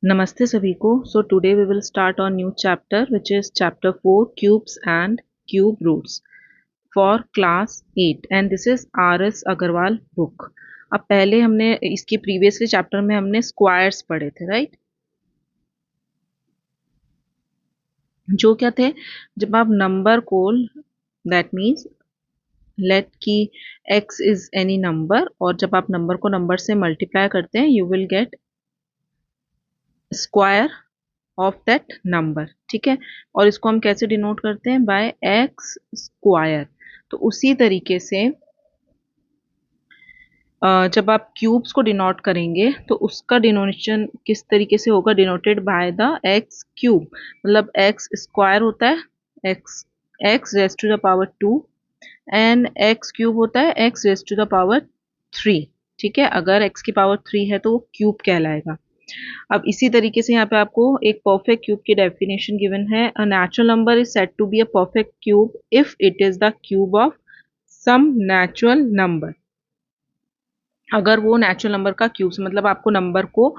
Namaste सभी को. So today we will start our new chapter which is chapter 4 cubes and cube roots for class 8 and this is R.S. Agarwal book. अब पहले हमने इसकी previously chapter में हमने squares पढ़े थे राइट. जो क्या थे, जब आप नंबर को दैट मीन्स लेट की x इज एनी नंबर और जब आप नंबर को नंबर से मल्टीप्लाई करते हैं you will get square of that number. ठीक है, और इसको हम कैसे डिनोट करते हैं, बाय एक्स स्क्वायर. तो उसी तरीके से जब आप क्यूब्स को डिनोट करेंगे तो उसका डिनोनेशन किस तरीके से होगा, denoted by the X cube. मतलब एक्स स्क्वायर होता है X X raise to the power 2 and X cube होता है X raise to the power 3. ठीक है, अगर एक्स की पावर 3 है तो वो क्यूब कहलाएगा. अब इसी तरीके से यहाँ पे आपको एक परफेक्ट क्यूब की डेफिनेशन गिवन है. A natural number is said to be a perfect cube if it is the cube of some natural number. अगर वो नेचुरल नंबर का क्यूब, मतलब आपको नंबर को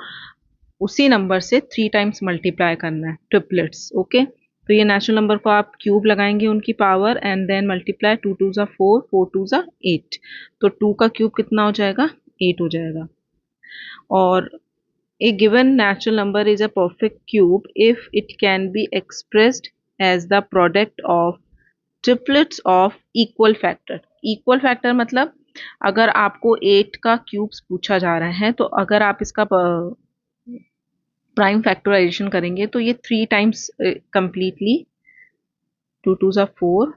उसी नंबर से 3 टाइम्स मल्टीप्लाई करना है, ट्रिपलेट्स. ओके, तो ये नेचुरल नंबर को आप क्यूब लगाएंगे उनकी पावर एंड देन मल्टीप्लाई 2 2 जा 4 4 2 जा 8. तो 2 का क्यूब कितना हो जाएगा, 8 हो जाएगा. और a given natural number is a perfect cube if it can be expressed as the product of triplets of equal factor. Equal factor मतलब अगर आपको 8 का क्यूब्स पूछा जा रहा है तो अगर आप इसका प्राइम फैक्टराइजेशन करेंगे तो ये 3 टाइम्स कंप्लीटली 2 2 जा 4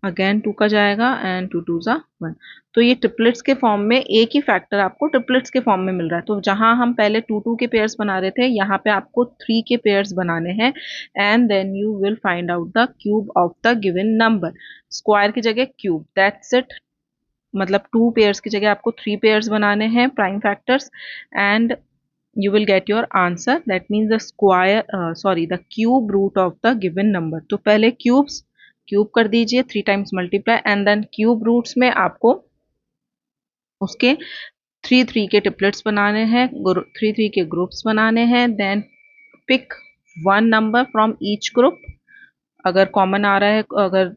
अगेन 2 का जाएगा एंड 2 2 जा 1. तो ये ट्रिपलेट्स के फॉर्म में एक ही फैक्टर आपको ट्रिपलेट्स के फॉर्म में मिल रहा है. तो जहां हम पहले 2 2 के पेयर्स बना रहे थे, यहाँ पे आपको 3 के पेयर्स बनाने हैं and then you will find out the cube of the given number. Square की जगह क्यूब, दैट्स इट. मतलब 2 पेयर्स की जगह आपको 3 पेयर्स बनाने हैं prime factors and you will get your answer. That means the square the cube root of the given number. तो पहले क्यूब्स क्यूब कर दीजिए 3 times multiply and then cube roots में आपको उसके 3 3 के ट्रिपलेट्स बनाने हैं, 3 3 के ग्रुप्स बनाने हैं. Then pick one number from each group. अगर कॉमन आ रहा है, अगर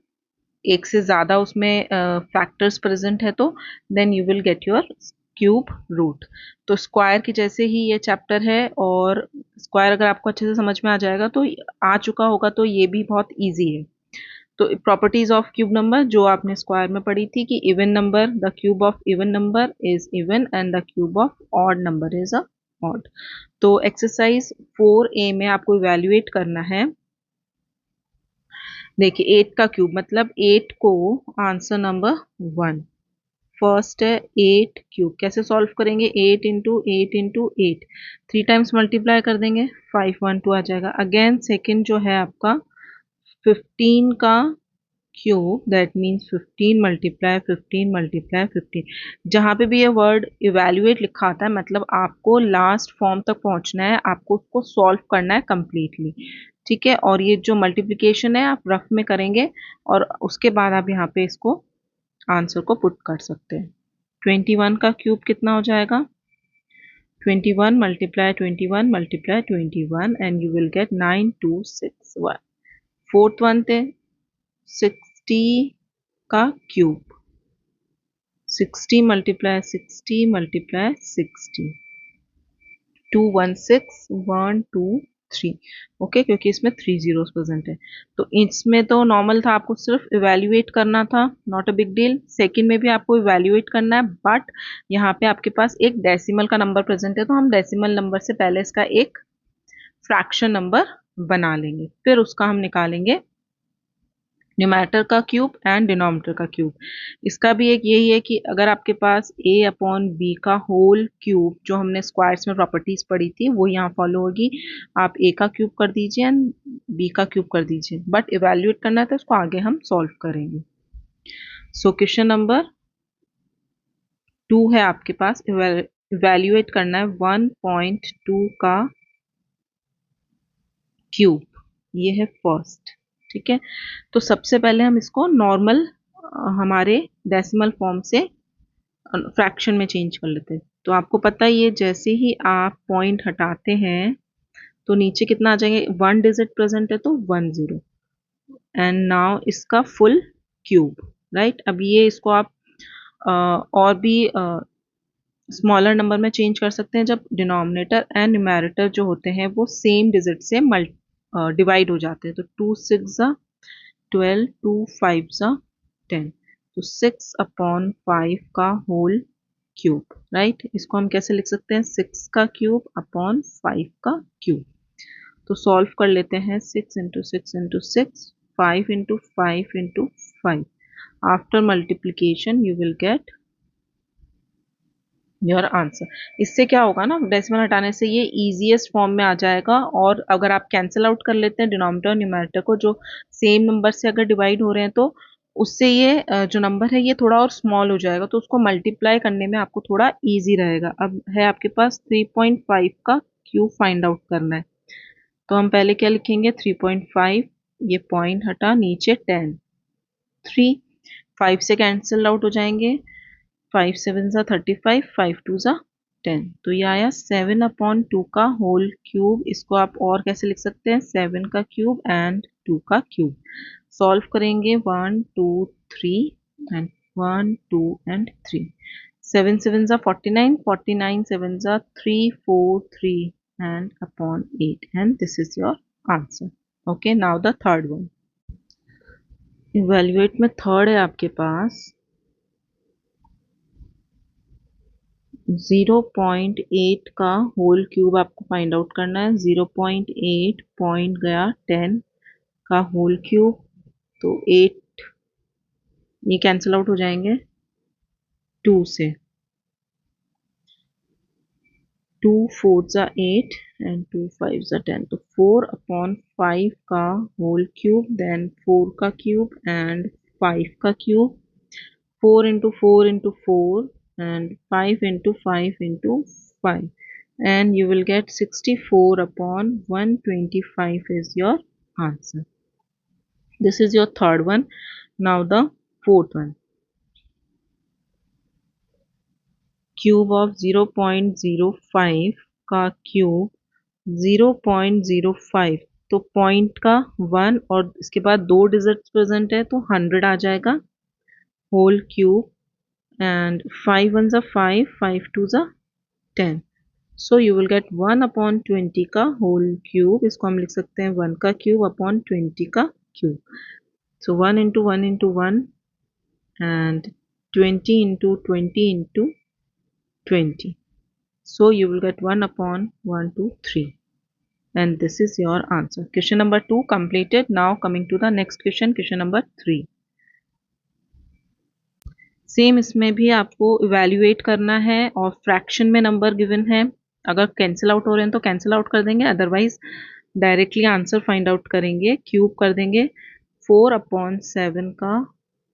एक से ज़्यादा उसमें फैक्टर्स प्रेजेंट है तो then you will get your cube root. तो स्क्वायर की जैसे ही ये चैप्टर है और स्क्वायर अगर आपको अच्छे से समझ में आ जाएगा तो आ चुका होगा तो ये भी बहुत इजी है. तो प्रॉपर्टीज ऑफ क्यूब नंबर जो आपने स्क्वायर में पढ़ी थी कि even number, the cube of even number is even and the cube of odd number is a odd. तो एक्सरसाइज 4A में आपको इवेल्युएट करना है. देखिए 8 का क्यूब मतलब 8 को आंसर नंबर 1 फर्स्ट है 8 क्यूब. कैसे सॉल्व करेंगे, 8 इंटू 8 इंटू 8 3 टाइम्स मल्टीप्लाई कर देंगे 5 1 2 आ जाएगा. अगेन सेकंड जो है आपका 15 का cube, that means 15 multiply 15 multiply 15. जहाँ पे भी ये वर्ड इवेल्युएट लिखा आता है मतलब आपको लास्ट फॉर्म तक पहुँचना है, आपको उसको सॉल्व करना है कंप्लीटली. ठीक है, और ये जो मल्टीप्लिकेशन है आप रफ में करेंगे और उसके बाद आप यहाँ पे इसको आंसर को पुट कर सकते हैं. 21 का क्यूब कितना हो जाएगा, 21 multiply 21 multiply 21 and you will gate 9261. Fourth one थे 60 का क्यूब, 60 मल्टीप्लाई 60 मल्टीप्लाई 60 216 ओके, क्योंकि इसमें 3 जीरोस प्रेजेंट है. तो इसमें तो नॉर्मल था, आपको सिर्फ इवेल्युएट करना था, not a big deal. Second में भी आपको इवेल्युएट करना है बट यहाँ पे आपके पास एक डेसिमल का नंबर प्रेजेंट है तो हम डेसिमल नंबर से पहले इसका एक फ्रैक्शन नंबर बना लेंगे, फिर उसका हम निकालेंगे न्यूमरेटर का क्यूब एंड डिनोमिनेटर का क्यूब. इसका भी एक यही है कि अगर आपके पास a अपॉन बी का होल क्यूब, जो हमने स्क्वायर्स में प्रॉपर्टीज पढ़ी थी वो यहाँ फॉलो होगी. आप a का क्यूब कर दीजिए एंड b का क्यूब कर दीजिए, बट इवेल्युएट करना है तो इसको आगे हम सॉल्व करेंगे. सो क्वेश्चन नंबर 2 है आपके पास, इवेल्युएट करना है 1.2 का क्यूब. ये है फर्स्ट. ठीक है, तो सबसे पहले हम इसको नॉर्मल हमारे डेसिमल फॉर्म से फ्रैक्शन में चेंज कर लेते हैं. तो आपको पता ही है जैसे ही आप पॉइंट हटाते हैं तो नीचे कितना आ जाएंगे, 1 डिजिट प्रेजेंट है तो 1 0, एंड नाउ इसका फुल क्यूब, राइट। अब ये इसको आप और भी स्मॉलर नंबर में चेंज कर सकते हैं जब डिनोमिनेटर एंड न्यूमैरेटर जो होते हैं वो सेम डिजिट से डिवाइड हो जाते हैं। तो 2 6 12, 2 5 10, तो 6 अपॉन 5 का होल क्यूब, राइट। इसको हम कैसे लिख सकते हैं, 6 का क्यूब अपॉन 5 का क्यूब। तो सॉल्व कर लेते हैं, 6 into 6 into 6, 5 into 5 into 5। After multiplication you will get your answer. इससे क्या होगा ना, डेसिमल हटाने से ये इजीएस्ट फॉर्म में आ जाएगा। और अगर आप कैंसिल आउट कर लेते हैं डिनोमिनेटर और न्यूमैरेटर को, जो सेम नंबर से अगर डिवाइड हो रहे हैं, तो उससे ये जो नंबर है ये थोड़ा और स्मॉल हो जाएगा, तो उसको मल्टीप्लाई करने में आपको थोड़ा इजी रहेगा। अब है आपके पास 3.5 का क्यूब फाइंड आउट करना है। तो हम पहले क्या लिखेंगे, 3.5, ये पॉइंट हटा, नीचे 10, 3 5 से कैंसिल आउट हो जाएंगे, 5 7 35, 5 2 10। तो ये आया 7 अपॉन 2 का होल क्यूब। इसको आप और कैसे लिख सकते हैं, 7 का क्यूब एंड 2 का क्यूब। सॉल्व करेंगे, 1 2 3 and 1 2 and 3, 7 7 49, 49 7 3 4 3 and upon 8, and this is your answer. Okay, now the third one. Evaluate में थर्ड है आपके पास 0.8 का होल क्यूब आपको फाइंड आउट करना है। 0.8 पॉइंट गया 10 का होल क्यूब, तो 8 ये कैंसिल आउट हो जाएंगे 2 से, 2 4 8 एंड 2 5 10, तो 4 अपॉन 5 का होल क्यूब, देन 4 का क्यूब एंड 5 का cube, 4 into 4 into 4 and 5 into 5 into 5, and you will get 64 upon 125 is your answer. This is your third one. Now the fourth one. Cube of 0.05 का cube 0.05, तो point का 1 और इसके बाद 2 digits present है तो 100 आ जाएगा whole cube, and 5 1s are 5, 5 2s are 10. So you will get 1 upon 20 का होल क्यूब। इसको हम लिख सकते हैं 1 का क्यूब अपॉन 20 का cube. So 1 into 1 into 1 and 20 into 20 into 20. So you will get 1 upon 1 2 3. And this is your answer. Question number 2 completed. Now coming to the next question, question number 3. Same इसमें भी आपको evaluate करना है और fraction में number given है। अगर cancel out हो रहे हैं तो कैंसिल आउट कर देंगे, otherwise directly answer find out करेंगे। क्यूब कर देंगे 4 अपॉन 7 का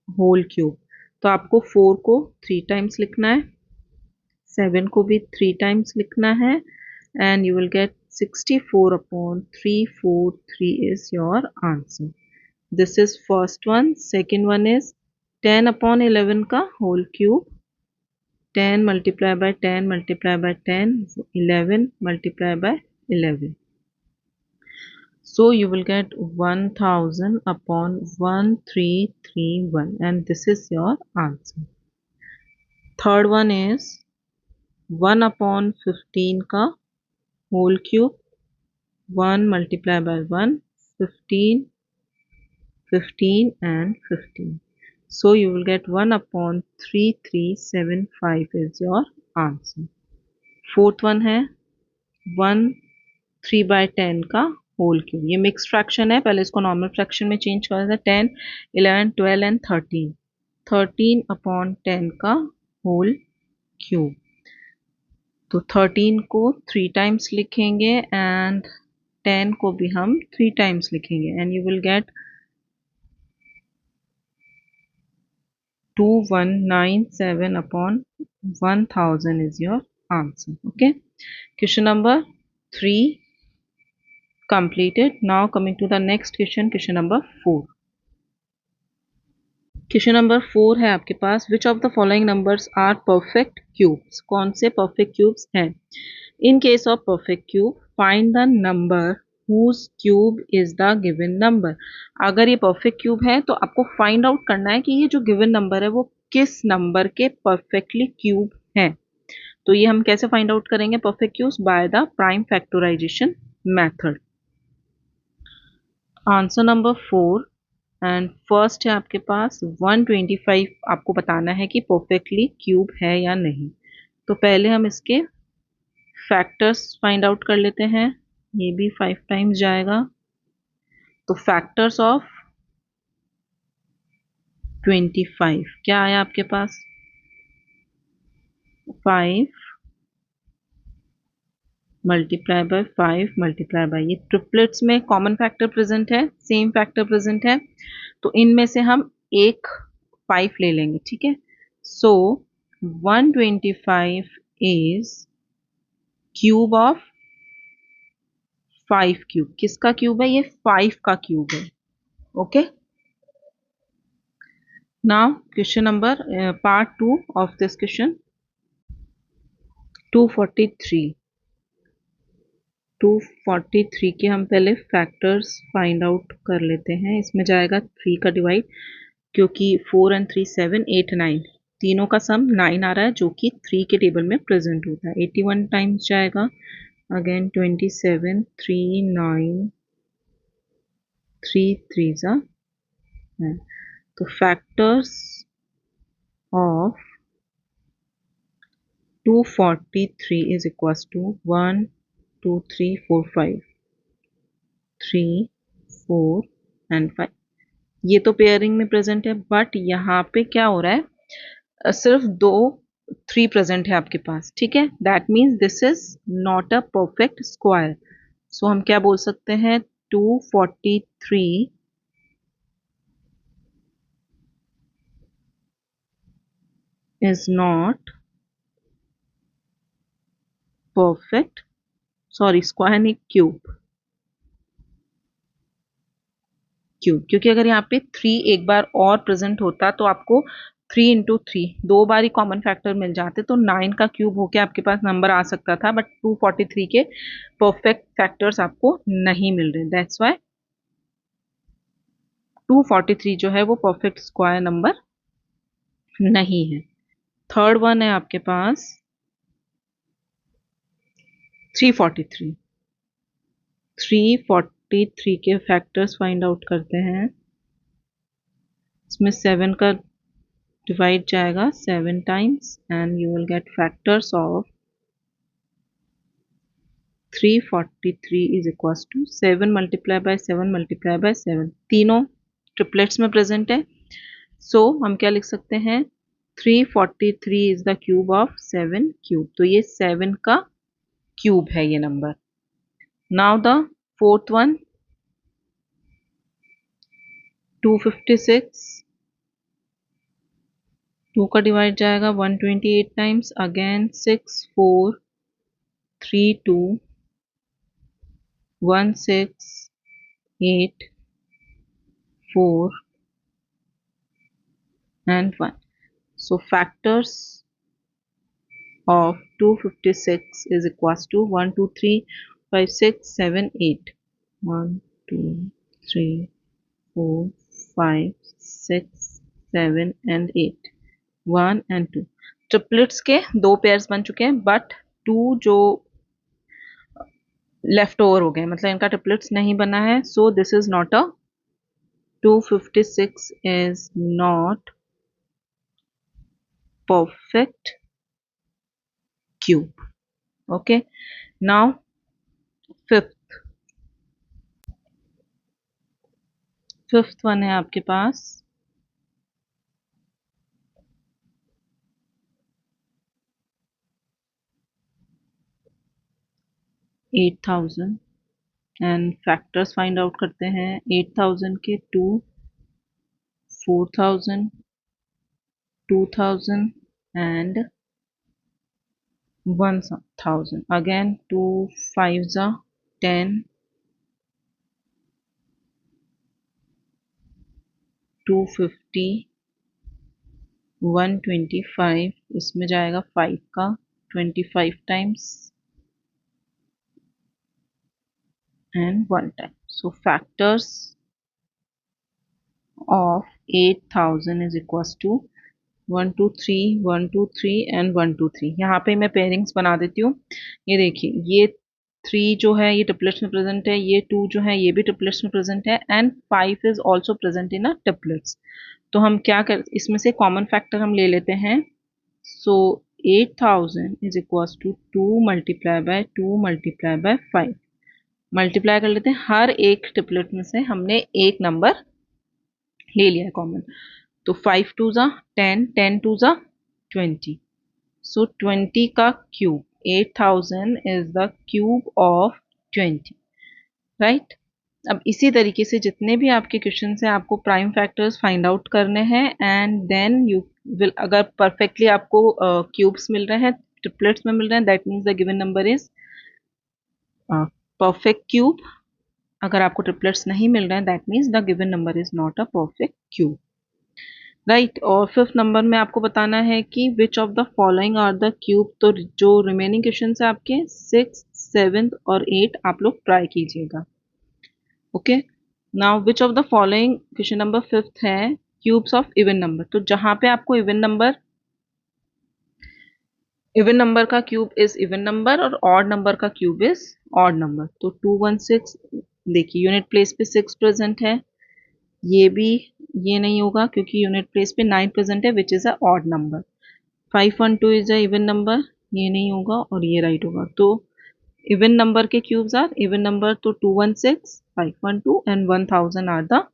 होल क्यूब, तो आपको 4 को 3 टाइम्स लिखना है, 7 को भी 3 टाइम्स लिखना है, and you will gate 64 upon 343 is your answer. This is first one. Second one is 10 upon 11 का whole cube, 10 multiply by 10 multiply by 10, 11 multiply by 11. So you will get 1000 upon 1331, and this is your answer. Third one is 1 upon 15 का whole cube, 1 multiply by 1, 15, 15 and 15. So you will get 1 upon 3375 is your answer. Fourth one है 1 3 by 10 का whole cube. ये mix fraction है, पहले इसको normal fraction में change कर देते हैं। 10 11 12 एंड 13, 13 अपॉन 10 का होल क्यूब, तो 13 को 3 टाइम्स लिखेंगे एंड 10 को भी हम 3 टाइम्स लिखेंगे, and you will gate 2197 upon 1000 is your answer. Okay, question number 3 completed. Now coming to the next question, question number 4. Question number 4 है आपके पास, which of the following numbers are perfect cubes? कौन से perfect cubes हैं? In case of perfect cube, find the number whose cube is the given number. अगर ये perfect cube है तो आपको फाइंड आउट करना है कि ये जो गिवन नंबर है वो किस नंबर के परफेक्टली क्यूब है। तो ये हम कैसे फाइंड आउट करेंगे perfect cubes? By the prime factorization method. Answer number 4 and first है आपके पास 125। आपको बताना है कि परफेक्टली क्यूब है या नहीं। तो पहले हम इसके फैक्टर्स फाइंड आउट कर लेते हैं। ये भी 5 टाइम्स जाएगा। तो फैक्टर्स ऑफ 25 क्या आया आपके पास? 5 मल्टीप्लाई बाय 5 मल्टीप्लाई बाय, ये ट्रिपलेट्स में कॉमन फैक्टर प्रेजेंट है, सेम फैक्टर प्रेजेंट है, तो इनमें से हम एक 5 ले लेंगे, ठीक है। सो 125 इज क्यूब ऑफ 5 क्यूब। किसका क्यूब है? ये 5 का क्यूब है। Okay, now question number part 2 of this question 243। 243 के हम पहले फैक्टर्स फाइंड आउट कर लेते हैं। इसमें जाएगा 3 का डिवाइड, क्योंकि 4 एंड 3 7 8 9, तीनों का सम 9 आ रहा है जो कि 3 के टेबल में प्रेजेंट होता है। 81 टाइम्स जाएगा। अगेन 27 3 9 3 3 ज़ा 9। तो factors of 243 is equals to 1 2 3 4 5 3 4 and 5। ये तो पेयरिंग में प्रेजेंट है, बट यहाँ पे क्या हो रहा है? सिर्फ दो 3 प्रेजेंट है आपके पास, ठीक है। That means this is not a perfect square. So हम क्या बोल सकते हैं? 243 is not perfect, sorry square नहीं, क्यूब। क्यूब, क्योंकि अगर यहाँ पे 3 एक बार और प्रेजेंट होता तो आपको 3 इंटू 3 दो बार ही कॉमन फैक्टर मिल जाते, तो 9 का क्यूब होके आपके पास नंबर आ सकता था, बट 243 के परफेक्ट फैक्टर्स आपको नहीं मिल रहे। दैट्स वाई 243 जो है वो परफेक्ट स्क्वायर नंबर नहीं है। थर्ड वन है आपके पास 343। 343 के फैक्टर्स फाइंड आउट करते हैं। इसमें 7 का डिवाइड जाएगा 7 times and you will get factors of 343 is equals to 7 multiply by 7 multiply by 7। तीनों ट्रिपलेट्स में प्रेजेंट है। सो हम क्या लिख सकते हैं? 343 is the cube of 7 cube. तो ये 7 का क्यूब है ये number. Now the fourth one 256। 2 का डिवाइड जाएगा 128 times. Again 6 4 3 2 1 6 8 4 and 1. So factors of 256 is equals to 1 2 3 5 6 7 8। 1 2 3 4 5 6 7 and 8, 1 and 2। Triplets के दो पेयर्स बन चुके हैं, बट 2 जो लेफ्ट ओवर हो गए, मतलब इनका ट्रिपलेट्स नहीं बना है। So this is not a 256 is not perfect cube। Okay, now fifth one है आपके पास 8000 एंड फैक्टर्स फाइंड आउट करते हैं। 8000 के 2 4000 2000 and 1000। again 2 5s are 10 250 125। इसमें जाएगा 5 का 25 times and 1 time. So factors of 8000 is equals to 1 2 3 1 2 3 and 1 2 3. यहाँ पे मैं पेयरिंग्स बना देती हूँ. ये देखिए, ये 3 जो है ये ट्रिपलेट्स में प्रेजेंट है, ये 2 जो है ये भी ट्रिपलेट्स में प्रेजेंट है, and 5 is also present in a triplets. तो हम क्या कर, इसमें से कॉमन फैक्टर हम ले लेते हैं. So 8000 is equals to 2 multiply by 2 multiply by 5. Multiply कर लेते हैं, हर एक ट्रिपलेट में से हमने एक नंबर ले लिया है कॉमन. तो 5 टू ज़ा 10, 10 टू ज़ा 20. सो 20 का cube, 8000 is the cube of 20, right. अब इसी तरीके से जितने भी आपके क्वेश्चन हैं आपको प्राइम फैक्टर्स फाइंड आउट करने हैं, एंड देन यू विल, अगर परफेक्टली आपको क्यूब्स मिल रहे हैं, ट्रिपलेट्स में मिल रहे हैं, that means the given number is perfect cube. अगर आपको ट्रिपलेट्स नहीं मिल रहे हैं, that means the given number is not a perfect cube, right. और 5th नंबर में आपको बताना है कि which of the following are the cube. तो जो रिमेनिंग क्वेश्चन है आपके 6, 7 और 8 आप लोग ट्राई कीजिएगा. Okay, now which of the following, question number 5th है क्यूब्स ऑफ इवन नंबर. तो जहां पे आपको इवन नंबर का क्यूब इज इवन नंबर और ऑड नंबर का क्यूब इज ऑड नंबर. तो 216, देखिए यूनिट प्लेस पे 6 प्रेजेंट है, ये भी, ये नहीं होगा क्योंकि यूनिट प्लेस पे 9 प्रेजेंट है which is a odd number. 512 is a even number, ये नहीं होगा और ये राइट होगा. तो इवन नंबर के क्यूब्स आर इवन नंबर, तो 216, 512 एंड 1000 are the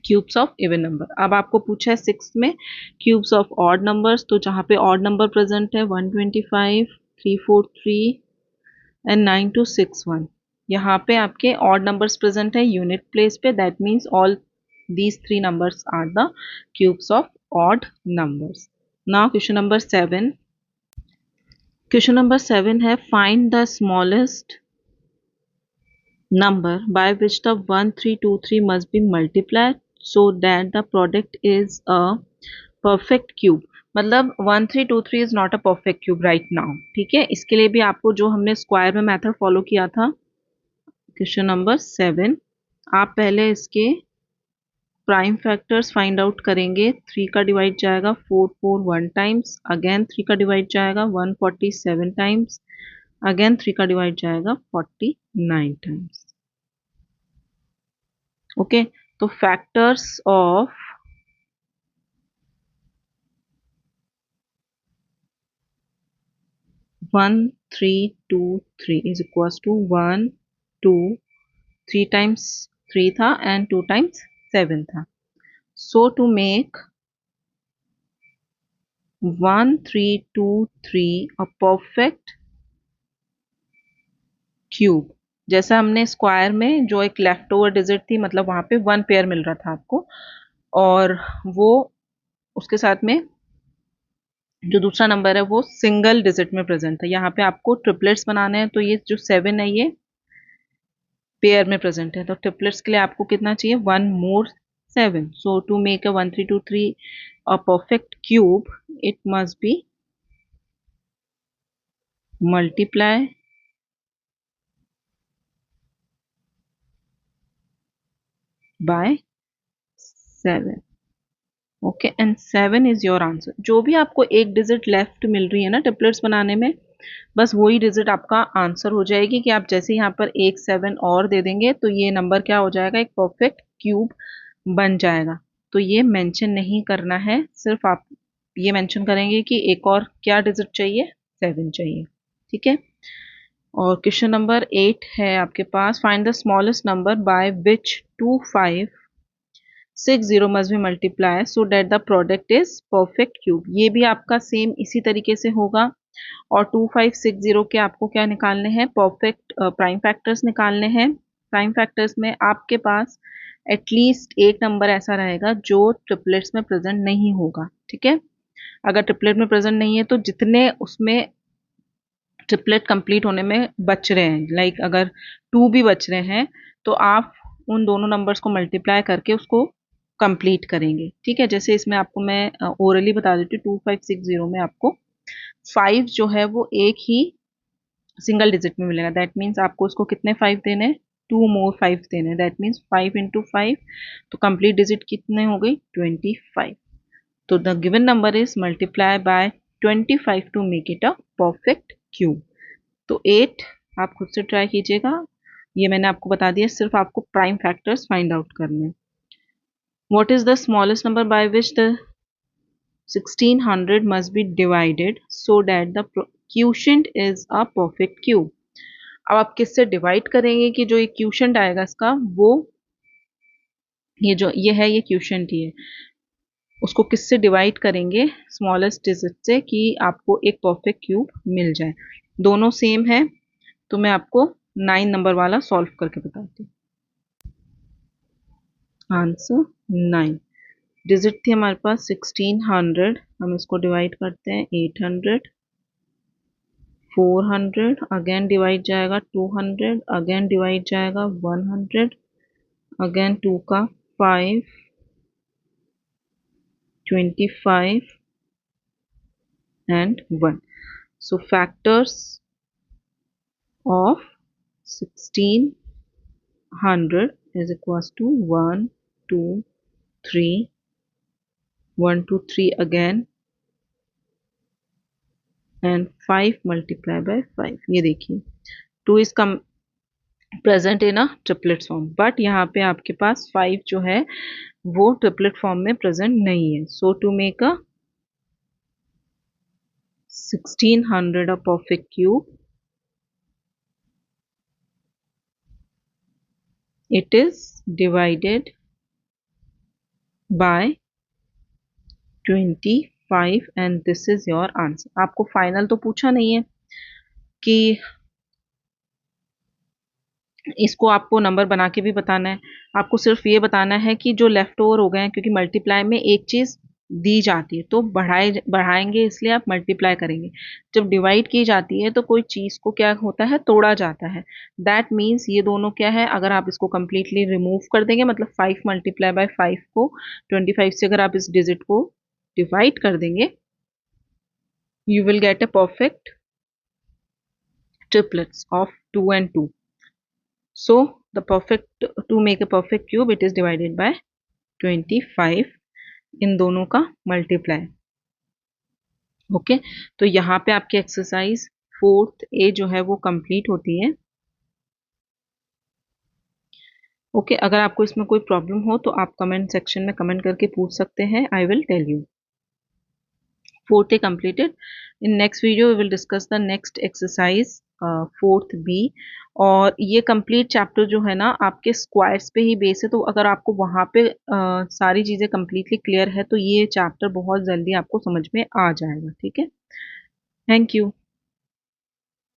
cubes of even number. अब आपको पूछा है 6 में क्यूब्स ऑफ ऑड नंबर्स. तो जहाँ पे ऑड नंबर प्रेजेंट है 125, 343 एंड 9261. यहाँ पे आपके ऑड नंबर्स प्रेजेंट है यूनिट प्लेस पे, that means all these 3 numbers are the cubes of odd numbers. Now question number 7. Question number 7 है find the smallest number by which the 1323 must be multiplied so that the product is a perfect cube. मतलब 1323 is not a perfect cube right now. ठीक है, इसके लिए भी आपको जो हमने स्क्वायर में मेथड फॉलो किया था, क्वेश्चन नंबर 7, आप पहले इसके प्राइम फैक्टर्स फाइंड आउट करेंगे. 3 का डिवाइड जाएगा 441 टाइम्स, अगेन 3 का डिवाइड जाएगा 147 टाइम्स, अगेन 3 का डिवाइड जाएगा 49 टाइम्स. ओके, तो factors of 1323 is equal to 1 2 3 times 3 था एंड 2 टाइम्स 7 था. So to make 1323 a perfect cube, जैसा हमने स्क्वायर में जो एक लेफ्ट ओवर डिजिट थी, मतलब वहां पे 1 पेयर मिल रहा था आपको, और वो उसके साथ में जो दूसरा नंबर है वो सिंगल डिजिट में प्रेजेंट था. यहाँ पे आपको ट्रिपलेट्स बनाने हैं, तो ये जो 7 है ये पेयर में प्रेजेंट है. तो ट्रिपलेट्स के लिए आपको कितना चाहिए, 1 मोर 7. So to make a 1323 a perfect cube, it must be multiply by 7. Okay, and 7 is your answer. जो भी आपको एक डिजिट लेफ्ट मिल रही है ना ट्रिपलेट्स बनाने में, बस वही डिजिट आपका आंसर हो जाएगी. कि आप जैसे यहाँ पर एक 7 और दे देंगे तो ये नंबर क्या हो जाएगा, एक परफेक्ट क्यूब बन जाएगा. तो ये मेंशन नहीं करना है, सिर्फ आप ये मेंशन करेंगे कि एक और क्या डिजिट चाहिए, 7 चाहिए. ठीक है, और क्वेश्चन नंबर 8 है आपके पास, find the smallest number by which 2560 must be multiply so that the product is perfect cube. ये भी आपका सेम इसी तरीके से होगा. और 2560 के आपको क्या निकालने हैं, परफेक्ट प्राइम फैक्टर्स निकालने हैं. प्राइम फैक्टर्स में आपके पास एटलीस्ट एक नंबर ऐसा रहेगा जो ट्रिपलेट्स में प्रेजेंट नहीं होगा. ठीक है, अगर ट्रिपलेट में प्रेजेंट नहीं है तो जितने उसमें ट्रिपलेट कंप्लीट होने में बच रहे हैं, लाइक अगर 2 भी बच रहे हैं तो आप उन दोनों नंबर्स को मल्टीप्लाई करके उसको कंप्लीट करेंगे. ठीक है, जैसे इसमें आपको मैं ओरली बता देती हूँ. 2560 में आपको 5 जो है वो एक ही सिंगल डिजिट में मिलेगा। दैट मीन्स आपको उसको कितने 5 देने हैं, 2 मोर 5 देने हैं। दैट मीन्स 5 इंटू 5, तो कंप्लीट डिजिट कितने हो गई 25। तो the given number is multiply by 25 to make it a perfect cube. तो 8 आप खुद से ट्राई कीजिएगा, ये मैंने आपको बता दिया, सिर्फ आपको प्राइम फैक्टर्स फाइंड आउट करने। What is the smallest number by which the 1600 must be divided so that the quotient is a perfect cube। अब आप किससे डिवाइड करेंगे कि जो ये क्यूशेंट आएगा इसका, वो ये जो ये है, ये क्यूशेंट ही है, उसको किससे डिवाइड करेंगे, स्मॉलेस्ट डिजिट से, कि आपको एक परफेक्ट क्यूब मिल जाए। दोनों सेम है, तो मैं आपको 9 नंबर वाला सॉल्व करके बताती हूँ। आंसर 9, डिजिट थी हमारे पास 1600, हम इसको डिवाइड करते हैं 800, 400, अगेन डिवाइड जाएगा 200, अगेन डिवाइड जाएगा 100, अगेन 2 का 5, 25 and 1। So factors of 1600 is equals to 1, 2, 3, 1, 2, 3 again and 5 multiplied by 5। ये देखिए 2 is come present in a triplet form, but यहाँ पे आपके पास 5 जो है वो ट्रिपलेट फॉर्म में प्रेजेंट नहीं है। So to make a 1600 a perfect cube, it is divided by 25 and this is your answer। आपको फाइनल तो पूछा नहीं है कि इसको आपको नंबर बना के भी बताना है, आपको सिर्फ ये बताना है कि जो लेफ्ट ओवर हो गए हैं, क्योंकि मल्टीप्लाई में एक चीज दी जाती है तो बढ़ाएंगे, इसलिए आप मल्टीप्लाई करेंगे। जब डिवाइड की जाती है तो कोई चीज को क्या होता है, तोड़ा जाता है। दैट मीन्स ये दोनों क्या है, अगर आप इसको कंप्लीटली रिमूव कर देंगे, मतलब 5 मल्टीप्लाई बाय 5 को 25 से अगर आप इस डिजिट को डिवाइड कर देंगे, you will get a perfect triplets of 2 and 2। So the perfect, to make a perfect cube, it is divided by 25, इन दोनों का मल्टीप्लाई। ओके, तो यहाँ पे आपकी एक्सरसाइज 4th ए जो है वो कंप्लीट होती है। ओके, अगर आपको इसमें कोई प्रॉब्लम हो तो आप कमेंट सेक्शन में कमेंट करके पूछ सकते हैं, I will tell you. 4th A completed। In next video we will discuss the next exercise 4th B। और ये कंप्लीट चैप्टर जो है ना आपके स्क्वायर्स पे ही बेस है, तो अगर आपको वहाँ पे सारी चीज़ें कंप्लीटली क्लियर है तो ये चैप्टर बहुत जल्दी आपको समझ में आ जाएगा। ठीक है, थैंक यू।